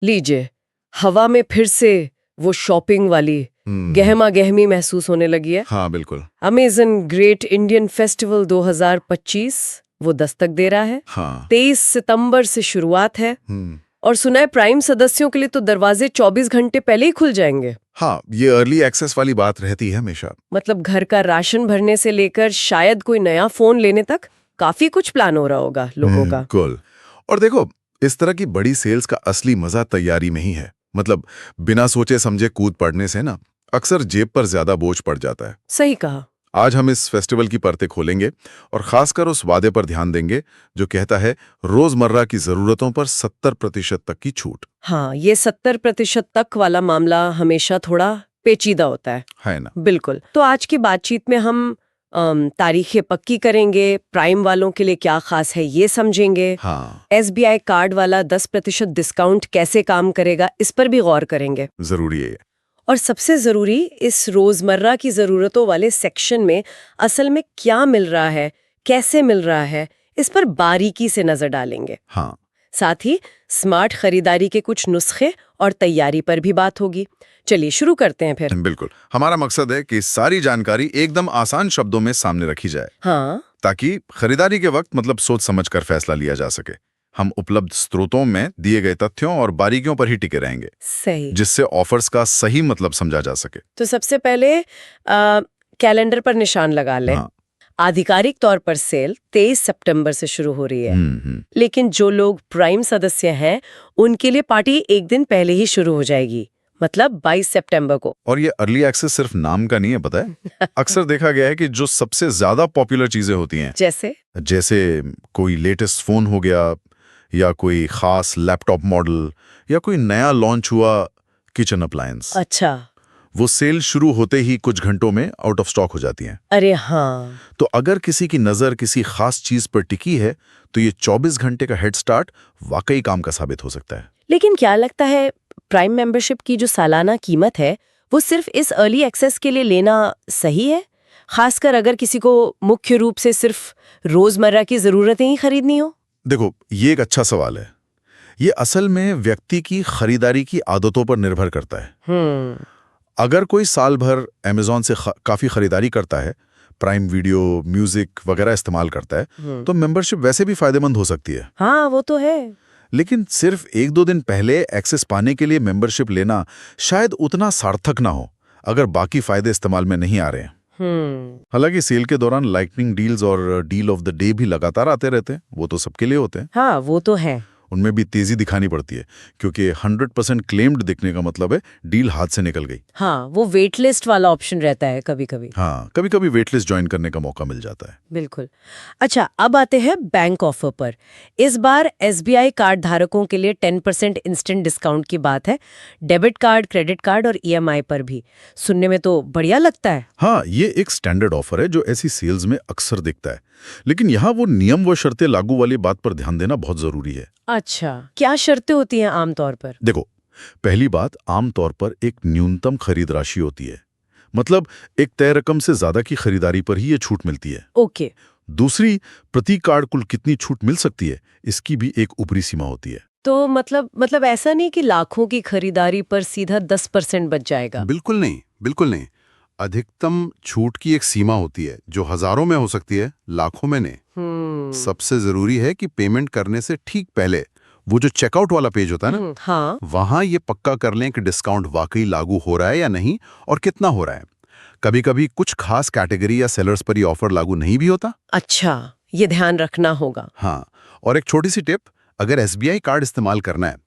लीजिए, हवा में फिर से वो शॉपिंग वाली गहमा गहमी महसूस होने लगी है। हाँ बिल्कुल। अमेजन ग्रेट इंडियन फेस्टिवल 2025 वो दस्तक दे रहा है। हाँ 23 सितंबर से शुरुआत है और सुना है प्राइम सदस्यों के लिए तो दरवाजे 24 घंटे पहले ही खुल जाएंगे। हाँ, ये अर्ली एक्सेस वाली बात रहती है हमेशा। मतलब घर का राशन भरने से लेकर शायद कोई नया फोन लेने तक काफी कुछ प्लान हो रहा होगा लोगों का। बिल्कुल। और देखो, इस तरह की बड़ी सेल्स का असली मजा तैयारी में ही है। मतलब बिना सोचे समझे कूद पड़ने से ना अक्सर जेब पर ज्यादा बोझ पड़ जाता है। सही कहा। आज हम इस फेस्टिवल की परतें खोलेंगे और खासकर उस वादे पर ध्यान देंगे जो कहता है रोजमर्रा की जरूरतों पर 70% तक की छूट। हाँ, ये 70% तक वाला मामला हमेशा थोड़ा पेचीदा होता है ना? बिल्कुल। तो आज की बातचीत में हम तारीखें पक्की करेंगे, प्राइम वालों के लिए क्या खास है ये समझेंगे। हाँ SBI कार्ड वाला 10% डिस्काउंट कैसे काम करेगा इस पर भी गौर करेंगे। जरूरी है। और सबसे जरूरी, इस रोजमर्रा की जरूरतों वाले सेक्शन में असल में क्या मिल रहा है, कैसे मिल रहा है, इस पर बारीकी से नजर डालेंगे। हाँ साथ ही स्मार्ट खरीदारी के कुछ नुस्खे और तैयारी पर भी बात होगी। चलिए शुरू करते हैं फिर। बिल्कुल। हमारा मकसद है कि सारी जानकारी एकदम आसान शब्दों में सामने रखी जाए। हाँ ताकि खरीदारी के वक्त मतलब सोच समझकर फैसला लिया जा सके। हम उपलब्ध स्रोतों में दिए गए तथ्यों और बारीकियों पर ही टिके रहेंगे, सही। जिससे ऑफर्स का सही मतलब समझा जा सके। तो सबसे पहले कैलेंडर पर निशान लगा लें। हाँ। आधिकारिक तौर पर सेल 23 सितंबर से शुरू हो रही है। लेकिन जो लोग प्राइम सदस्य हैं उनके लिए पार्टी एक दिन पहले ही शुरू हो जाएगी, मतलब 22 सितंबर को। और ये अर्ली एक्सेस सिर्फ नाम का नहीं है, पता है। अक्सर देखा गया है कि जो सबसे ज्यादा पॉपुलर चीजें होती हैं, जैसे कोई लेटेस्ट फोन हो गया या कोई खास लैपटॉप मॉडल या कोई नया लॉन्च हुआ किचन अप्लायंस, अच्छा, वो सेल शुरू होते ही कुछ घंटों में आउट ऑफ स्टॉक हो जाती हैं। अरे हाँ। तो अगर किसी की नजर किसी खास चीज पर टिकी है तो ये 24 घंटे का हेड स्टार्ट वाकई काम का साबित हो सकता है। लेकिन क्या लगता है, प्राइम मेंबरशिप की जो सालाना कीमत है वो सिर्फ इस अर्ली एक्सेस के लिए लेना सही है, खासकर अगर किसी को मुख्य रूप से सिर्फ रोजमर्रा की जरूरतें ही खरीदनी हो? देखो, ये एक अच्छा सवाल है। ये असल में व्यक्ति की खरीदारी की आदतों पर निर्भर करता है। अगर कोई साल भर अमेज़न से काफी खरीदारी करता है, प्राइम वीडियो, म्यूजिक वगैरह इस्तेमाल करता है, तो मेंबरशिप वैसे भी फायदेमंद हो सकती है। हाँ, वो तो है। लेकिन सिर्फ 1-2 दिन पहले एक्सेस पाने के लिए मेंबरशिप लेना शायद उतना सार्थक ना हो, अगर बाकी फायदे इस्तेमाल में नहीं आ रहे हैं। हालांकि सेल के दौरान लाइटनिंग डील्स और डील ऑफ द डे भी लगातार आते रहते हैं, वो तो सबके लिए होते हैं। हाँ, वो तो है। उनमें भी तेजी दिखानी पड़ती है, क्योंकि 100% क्लेम्ड दिखने का मतलब है डील हाथ से निकल गई। हाँ, वो वेट लिस्ट वाला ऑप्शन रहता है कभी कभी। हाँ, कभी कभी वेट लिस्ट ज्वाइन करने का मौका मिल जाता है। बिल्कुल। अच्छा, अब आते हैं बैंक ऑफर पर। इस बार SBI कार्ड धारकों के लिए 10% इंस्टेंट डिस्काउंट की बात है। डेबिट कार्ड, क्रेडिट कार्ड और EMI पर भी। सुनने में तो बढ़िया लगता है। हाँ, ये एक स्टैंडर्ड ऑफर है जो ऐसी सेल्स में अक्सर दिखता है। लेकिन यहाँ वो नियम व शर्तें लागू वाली बात पर ध्यान देना बहुत जरूरी है। अच्छा, क्या शर्तें होती हैं आमतौर पर? देखो, पहली बात, आमतौर पर एक न्यूनतम खरीद राशि होती है। मतलब एक तय रकम से ज्यादा की खरीदारी पर ही ये छूट मिलती है। ओके। दूसरी, प्रति कार्ड कुल कितनी छूट मिल सकती है, इसकी भी एक ऊपरी सीमा होती है। तो मतलब ऐसा नहीं कि लाखों की खरीदारी पर सीधा 10% बच जाएगा? बिल्कुल नहीं, बिल्कुल नहीं। अधिकतम छूट की एक सीमा होती है जो हजारों में हो सकती है, लाखों में नहीं। सबसे जरूरी है कि पेमेंट करने से ठीक पहले वो जो चेकआउट वाला पेज होता है ना, हाँ। वहां ये पक्का कर लें कि डिस्काउंट वाकई लागू हो रहा है या नहीं और कितना हो रहा है। कभी कभी कुछ खास कैटेगरी या सेलर्स पर ये ऑफर लागू नहीं भी होता। अच्छा, ये ध्यान रखना होगा। हाँ, और एक छोटी सी टिप, अगर SBI कार्ड इस्तेमाल करना है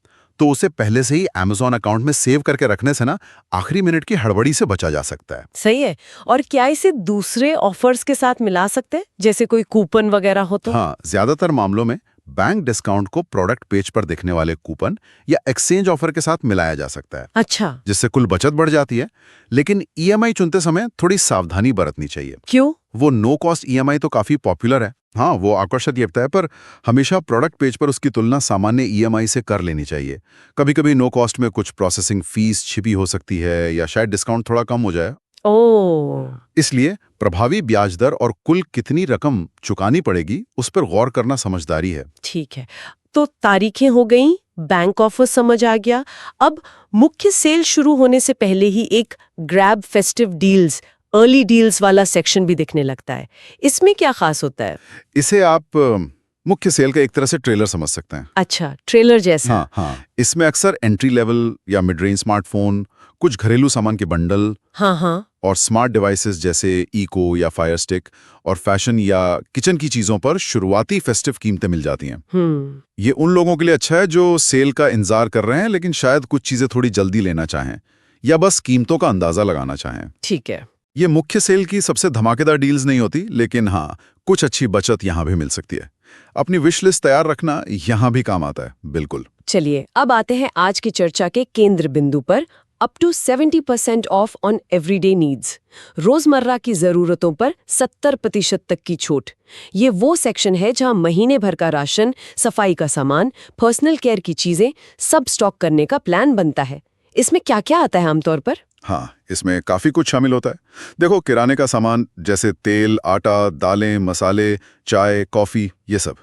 तो उसे पहले से ही Amazon अकाउंट में सेव करके रखने से ना आखिरी मिनट की हड़बड़ी से बचा जा सकता है। सही है। और क्या इसे दूसरे ऑफर्स के साथ मिला सकते हैं, जैसे कोई कूपन वगैरह हो तो? हाँ, ज्यादातर मामलों में बैंक डिस्काउंट को प्रोडक्ट पेज पर दिखने वाले कूपन या एक्सचेंज ऑफर के साथ मिलाया जा सकता है। अच्छा, जिससे कुल बचत बढ़ जाती है। लेकिन EMI चुनते समय थोड़ी सावधानी बरतनी चाहिए। क्यों? वो नो कॉस्ट EMI तो काफी पॉपुलर है। हाँ, वो आकर्षक दिखता है, पर हमेशा प्रोडक्ट पेज पर उसकी तुलना सामान्य EMI से कर लेनी चाहिए। कभी कभी नो कॉस्ट में कुछ प्रोसेसिंग फीस छिपी हो सकती है या शायद डिस्काउंट थोड़ा कम हो जाए। ओह, इसलिए प्रभावी ब्याज दर और कुल कितनी रकम चुकानी पड़ेगी उस पर गौर करना समझदारी है। ठीक है। तो तारीखें हो गई, बैंक ऑफर समझ आ गया। अब मुख्य सेल शुरू होने से पहले ही एक grab festive deals, early deals वाला सेक्शन भी दिखने लगता है। इसमें क्या खास होता है? इसे आप मुख्य सेल का एक तरह से ट्रेलर समझ सकते हैं। अच्छा, ट्रेलर जैसा। हाँ, इसमें अक्सर एंट्री लेवल या मिड रेंज स्मार्टफोन, कुछ घरेलू सामान के बंडल हाँ। और स्मार्ट डिवाइसेस जैसे इको या फायर स्टिक और फैशन या किचन की चीजों पर शुरुआती फेस्टिव कीमतें मिल जाती हैं। ये उन लोगों के लिए अच्छा है जो सेल का इंतजार कर रहे हैं लेकिन शायद कुछ चीजें थोड़ी जल्दी लेना चाहें या बस कीमतों का अंदाजा लगाना चाहें। ठीक है। ये मुख्य सेल की सबसे धमाकेदार डील्स नहीं होती, लेकिन हाँ, कुछ अच्छी बचत यहाँ भी मिल सकती है। अपनी विश लिस्ट तैयार रखना यहाँ भी काम आता है। बिल्कुल। चलिए अब आते हैं आज की चर्चा के केंद्र बिंदु पर। Up to 70% off on everyday needs, रोजमर्रा की जरूरतों पर 70% तक की छूट। ये वो सेक्शन है जहां महीने भर का राशन, सफाई का सामान, पर्सनल केयर की चीजें सब स्टॉक करने का प्लान बनता है। इसमें क्या क्या आता है आमतौर पर? हाँ, इसमें काफी कुछ शामिल होता है। देखो, किराने का सामान जैसे तेल, आटा, दालें, मसाले, चाय, कॉफी, ये सब।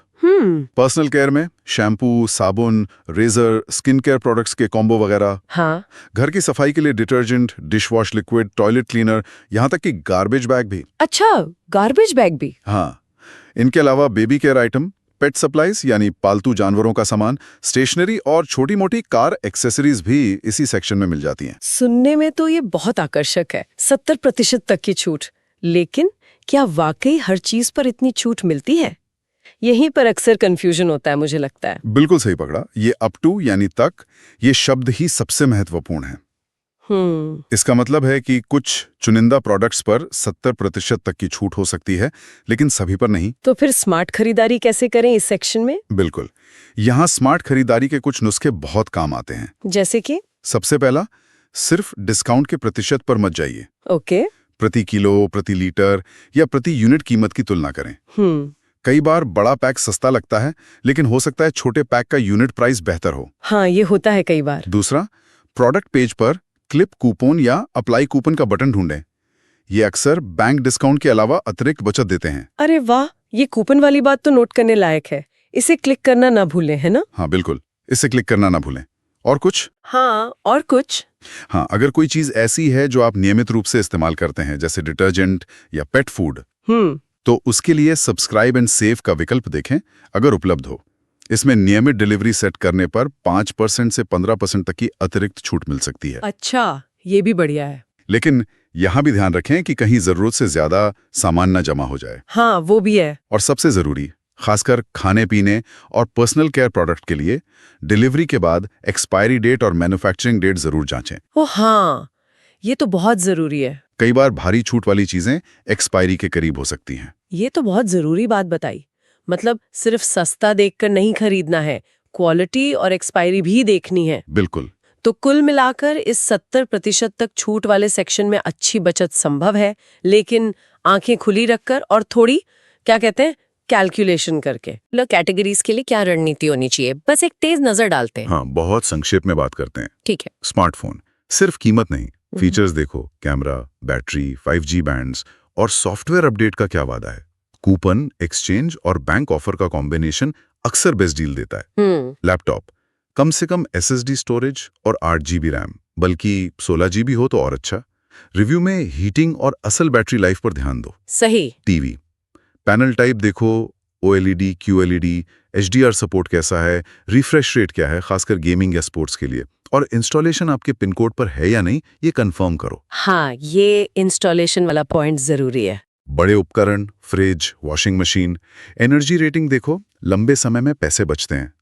पर्सनल केयर में शैम्पू, साबुन, रेजर, स्किन केयर प्रोडक्ट्स के कॉम्बो वगैरह। हाँ। घर की सफाई के लिए detergent, dish wash liquid, toilet cleaner, यहाँ तक कि गार्बेज बैग भी। अच्छा, गार्बेज बैग भी? हाँ, इनके अलावा बेबी केयर आइटम, पेट सप्लाईज यानी पालतू जानवरों का सामान, स्टेशनरी और छोटी मोटी कार एक्सेसरीज भी इसी सेक्शन में मिल जाती हैं। सुनने में तो ये बहुत आकर्षक है, 70% तक की छूट। लेकिन क्या वाकई हर चीज पर इतनी छूट मिलती है? यहीं पर अक्सर कंफ्यूजन होता है, मुझे लगता है। बिल्कुल सही पकड़ा। ये अप टू यानी तक, ये शब्द ही सबसे महत्वपूर्ण है। इसका मतलब है कि कुछ चुनिंदा प्रोडक्ट्स पर 70% तक की छूट हो सकती है, लेकिन सभी पर नहीं। तो फिर स्मार्ट खरीदारी कैसे करें इस सेक्शन में? बिल्कुल, यहाँ स्मार्ट खरीदारी के कुछ नुस्खे बहुत काम आते हैं। जैसे कि? सबसे पहला, सिर्फ डिस्काउंट के प्रतिशत पर मत जाइए। ओके। प्रति किलो, प्रति लीटर या प्रति यूनिट कीमत की तुलना करें। कई बार बड़ा पैक सस्ता लगता है, लेकिन हो सकता है छोटे पैक का यूनिट प्राइस बेहतर हो। हाँ, ये होता है कई बार। दूसरा, प्रोडक्ट पेज पर क्लिप कूपन या अप्लाई कूपन का बटन ढूंढें। ये अक्सर बैंक डिस्काउंट के अलावा अतिरिक्त बचत देते हैं। अरे वाह, ये कूपन वाली बात तो नोट करने लायक है। इसे क्लिक करना ना भूलें, है ना? हाँ बिल्कुल, इसे क्लिक करना ना भूलें। और कुछ? हाँ, और कुछ? हाँ, अगर कोई चीज ऐसी है जो आप नियमित रूप से इस्तेमाल करते हैं, जैसे डिटर्जेंट या पेट फूड, तो उसके लिए सब्सक्राइब एंड सेव का विकल्प देखें, अगर उपलब्ध हो। इसमें नियमित डिलीवरी सेट करने पर 5% से 15% तक की अतिरिक्त छूट मिल सकती है। अच्छा, ये भी बढ़िया है। लेकिन यहाँ भी ध्यान रखें कि कहीं जरूरत से ज्यादा सामान न जमा हो जाए। हाँ, वो भी है। और सबसे जरूरी, खासकर खाने पीने और पर्सनल केयर प्रोडक्ट के लिए, डिलीवरी के बाद एक्सपायरी डेट और मैन्युफैक्चरिंग डेट जरूर जांचें। ओ हाँ, ये तो बहुत जरूरी है। कई बार भारी छूट वाली चीजें एक्सपायरी के करीब हो सकती हैं। ये तो बहुत जरूरी बात बताई। मतलब सिर्फ सस्ता देखकर नहीं खरीदना है, क्वालिटी और एक्सपायरी भी देखनी है। बिल्कुल। तो कुल मिलाकर इस 70% तक छूट वाले सेक्शन में अच्छी बचत संभव है, लेकिन आंखें खुली रखकर और थोड़ी, क्या कहते हैं, कैलकुलेशन करके। लो, कैटेगरीज के लिए क्या रणनीति होनी चाहिए, बस एक तेज नजर डालते हैं। हाँ, बहुत संक्षेप में बात करते हैं। ठीक है। स्मार्टफोन, सिर्फ कीमत नहीं, फीचर्स देखो, कैमरा, बैटरी, 5G बैंड्स और सॉफ्टवेयर अपडेट का क्या वादा है। कूपन, एक्सचेंज और बैंक ऑफर का कॉम्बिनेशन अक्सर बेस्ट डील देता है। लैपटॉप, कम से कम SSD स्टोरेज और 8GB रैम, बल्कि 16GB हो तो और अच्छा। रिव्यू में हीटिंग और असल बैटरी लाइफ पर ध्यान दो। सही। टीवी, पैनल टाइप देखो, OLED, QLED, HDR सपोर्ट कैसा है, रिफ्रेश रेट क्या है, खासकर गेमिंग या स्पोर्ट्स के लिए, और इंस्टॉलेशन आपके पिन कोड पर है या नहीं, ये कंफर्म करो। हाँ, ये इंस्टॉलेशन वाला पॉइंट जरूरी है। बड़े उपकरण, fridge, washing machine, energy rating देखो, लंबे समय में पैसे बचते हैं।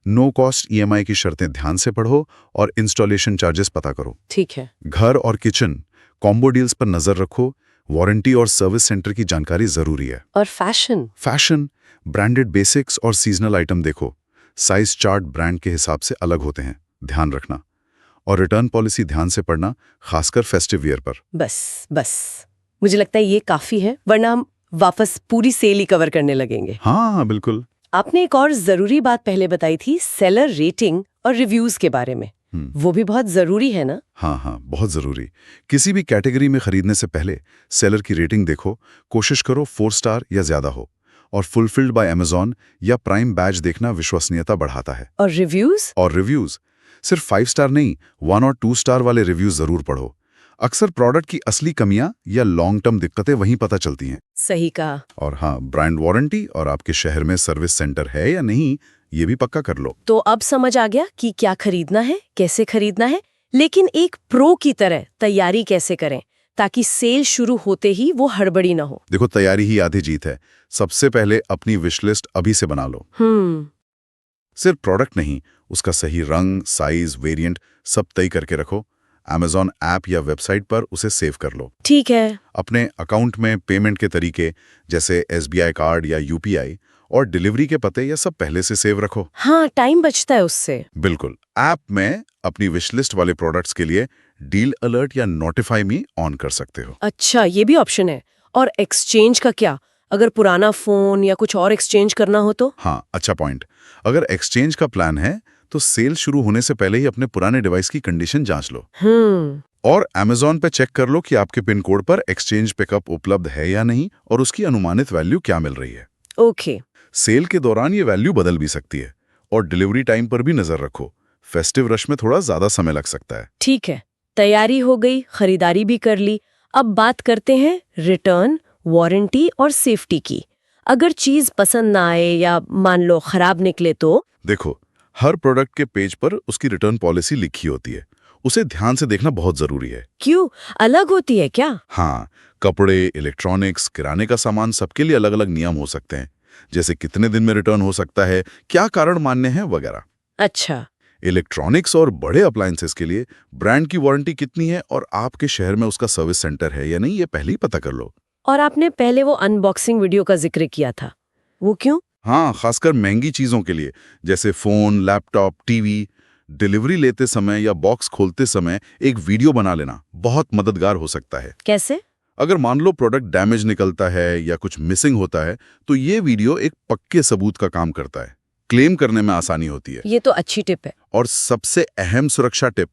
नो कॉस्ट EMI की शर्तें ध्यान से पढ़ो और इंस्टॉलेशन चार्जेस पता करो। ठीक है। घर और किचन, कॉम्बो डील्स पर नजर रखो, वारंटी और सर्विस सेंटर की जानकारी जरूरी है। और फैशन, ब्रांडेड बेसिक्स और सीजनल आइटम देखो, साइज चार्ट ब्रांड के हिसाब से अलग होते हैं, ध्यान रखना। और रिटर्न पॉलिसी ध्यान से पढ़ना, खासकर फेस्टिव वियर पर। बस मुझे लगता है ये काफी है, वरना हम वापस पूरी सेल ही कवर करने लगेंगे। हाँ बिल्कुल। आपने एक और जरूरी बात पहले बताई थी, सेलर रेटिंग और रिव्यूज के बारे में। वो भी बहुत जरूरी है ना? हाँ, बहुत जरूरी। किसी भी कैटेगरी में खरीदने से पहले सेलर की रेटिंग देखो, कोशिश करो 4 स्टार या ज्यादा हो, और फुलफिल्ड बाय अमेज़न या प्राइम बैज देखना विश्वसनीयता बढ़ाता है। और रिव्यूज सिर्फ 5 स्टार नहीं, 1 और 2 स्टार वाले रिव्यूज जरूर पढ़ो। अक्सर प्रोडक्ट की असली कमियां या लॉन्ग टर्म दिक्कतें वहीं पता चलती हैं। सही कहा। और हाँ, ब्रांड वारंटी और आपके शहर में सर्विस सेंटर है या नहीं, ये भी पक्का कर लो। तो अब समझ आ गया कि क्या खरीदना है, कैसे खरीदना है, लेकिन एक प्रो की तरह तैयारी कैसे करें ताकि सेल शुरू होते ही वो हड़बड़ी ना हो। देखो, तैयारी ही आधी जीत है। सबसे पहले अपनी विश लिस्ट अभी से बना लो। सिर्फ प्रोडक्ट नहीं, उसका सही रंग, साइज, वेरिएंट सब तय करके रखो। अमेज़न ऐप या वेबसाइट पर उसे सेव कर लो। ठीक है। अपने अकाउंट में पेमेंट के तरीके जैसे SBI कार्ड या UPI और डिलीवरी के पते ये सब पहले से सेव रखो। हाँ, टाइम बचता है उससे। बिल्कुल। ऐप में अपनी विश लिस्ट वाले प्रोडक्ट्स के लिए डील अलर्ट या नोटिफाई मी ऑन कर सकते हो। अच्छा, ये भी ऑप्शन है। और एक्सचेंज का क्या? अगर पुराना फोन या कुछ और एक्सचेंज करना हो तो? हाँ, अच्छा पॉइंट। अगर एक्सचेंज का प्लान है तो सेल शुरू होने से पहले ही अपने पुराने डिवाइस की कंडीशन जांच लो। और अमेज़न पे चेक कर लो कि आपके पिन कोड पर एक्सचेंज पिकअप उपलब्ध है या नहीं और उसकी अनुमानित वैल्यू क्या मिल रही है। ओके। सेल के दौरान ये वैल्यू बदल भी सकती है। और डिलीवरी टाइम पर भी नजर रखो, फेस्टिव रश में थोड़ा ज्यादा समय लग सकता है। ठीक है, तैयारी हो गई, खरीदारी भी कर ली। अब बात करते हैं रिटर्न, वारंटी और सेफ्टी की। अगर चीज पसंद ना आए या मान लो खराब निकले तो? देखो, हर प्रोडक्ट के पेज पर उसकी रिटर्न पॉलिसी लिखी होती है। उसे ध्यान से देखना बहुत जरूरी है। क्यों, अलग होती है क्या? हाँ, कपड़े, इलेक्ट्रॉनिक्स, किराने का सामान सबके लिए अलग अलग नियम हो सकते हैं, जैसे कितने दिन में रिटर्न हो सकता है, क्या कारण मान्य है वगैरह। अच्छा। इलेक्ट्रॉनिक्स और बड़े अप्लायंसेस के लिए ब्रांड की वारंटी कितनी है और आपके शहर में उसका सर्विस सेंटर है या नहीं, ये पहले ही पता कर लो। और आपने पहले वो अनबॉक्सिंग वीडियो का जिक्र किया था, वो क्यों? हाँ, खासकर महंगी चीजों के लिए जैसे फोन, लैपटॉप, टीवी, डिलीवरी लेते समय या बॉक्स खोलते समय एक वीडियो बना लेना बहुत मददगार हो सकता है। कैसे? अगर मान लो प्रोडक्ट डैमेज निकलता है या कुछ मिसिंग होता है तो ये वीडियो एक पक्के सबूत का काम करता है। क्लेम करने में आसानी होती है। ये तो अच्छी टिप है। और सबसे अहम सुरक्षा टिप,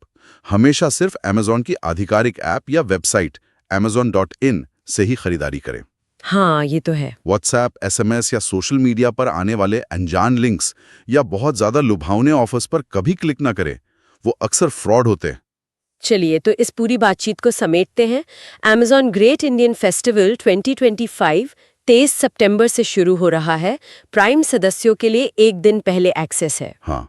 हमेशा सिर्फ अमेज़न की आधिकारिक ऐप या वेबसाइट amazon.in से ही खरीदारी करें। हाँ, ये तो है। व्हाट्सएप, SMS या सोशल मीडिया पर आने वाले अनजान लिंक्स या बहुत ज्यादा लुभावने ऑफर्स पर कभी क्लिक ना करें, वो अक्सर फ्रॉड होते हैं। चलिए, तो इस पूरी बातचीत को समेटते हैं। अमेज़न ग्रेट इंडियन फेस्टिवल 2025 23 सितंबर से शुरू हो रहा है। प्राइम सदस्यों के लिए एक दिन पहले एक्सेस है। हाँ,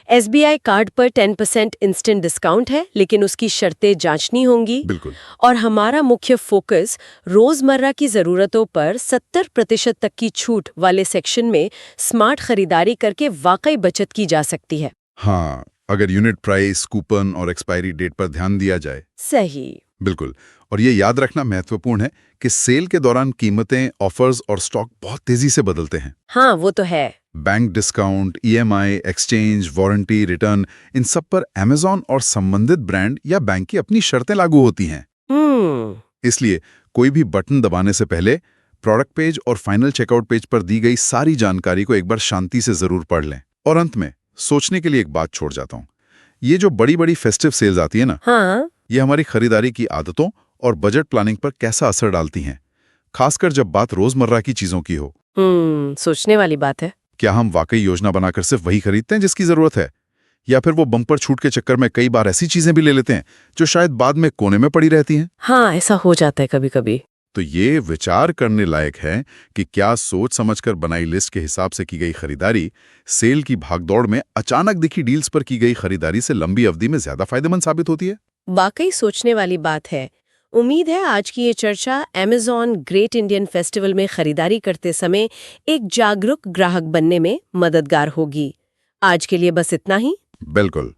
SBI कार्ड पर 10% इंस्टेंट डिस्काउंट है, लेकिन उसकी शर्तें जांचनी होंगी। बिल्कुल। और हमारा मुख्य फोकस रोजमर्रा की जरूरतों पर 70% तक की छूट वाले सेक्शन में स्मार्ट खरीदारी करके वाकई बचत की जा सकती है। हाँ, अगर यूनिट प्राइस, कूपन और एक्सपायरी डेट पर ध्यान दिया जाए। सही। बिल्कुल। और ये याद रखना महत्वपूर्ण है कि सेल के दौरान कीमतें, ऑफर्स और स्टॉक बहुत तेजी से बदलते हैं। हाँ, वो तो है। Bank discount, EMI, exchange, warranty, return, इन सब पर अमेज़न और संबंधित ब्रांड या बैंक की अपनी शर्तें लागू होती हैं। इसलिए कोई भी बटन दबाने से पहले प्रोडक्ट पेज और फाइनल चेकआउट पेज पर दी गई सारी जानकारी को एक बार शांति से जरूर पढ़ लें। और अंत में सोचने के लिए एक बात छोड़ जाता हूँ, ये जो बड़ी बड़ी फेस्टिव सेल्स आती है ना, हाँ, ये हमारी खरीदारी की आदतों और बजट प्लानिंग पर कैसा असर डालती हैं, खासकर जब बात रोजमर्रा की चीजों की हो। सोचने वाली बात है। क्या हम वाकई योजना बनाकर सिर्फ वही खरीदते हैं जिसकी जरूरत है, या फिर वो बम्पर छूट के चक्कर में कई बार ऐसी चीजें भी ले लेते हैं जो शायद बाद में कोने में पड़ी रहती हैं? हाँ, ऐसा हो जाता है कभी कभी। तो ये विचार करने लायक है कि क्या सोच समझकर बनाई लिस्ट के हिसाब से की गई खरीदारी सेल की भागदौड़ में अचानक दिखी डील्स पर की गई खरीदारी से लंबी अवधि में ज्यादा फायदेमंद साबित होती है। वाकई सोचने वाली बात है। उम्मीद है आज की ये चर्चा अमेज़न ग्रेट इंडियन फेस्टिवल में खरीदारी करते समय एक जागरूक ग्राहक बनने में मददगार होगी। आज के लिए बस इतना ही। बिल्कुल।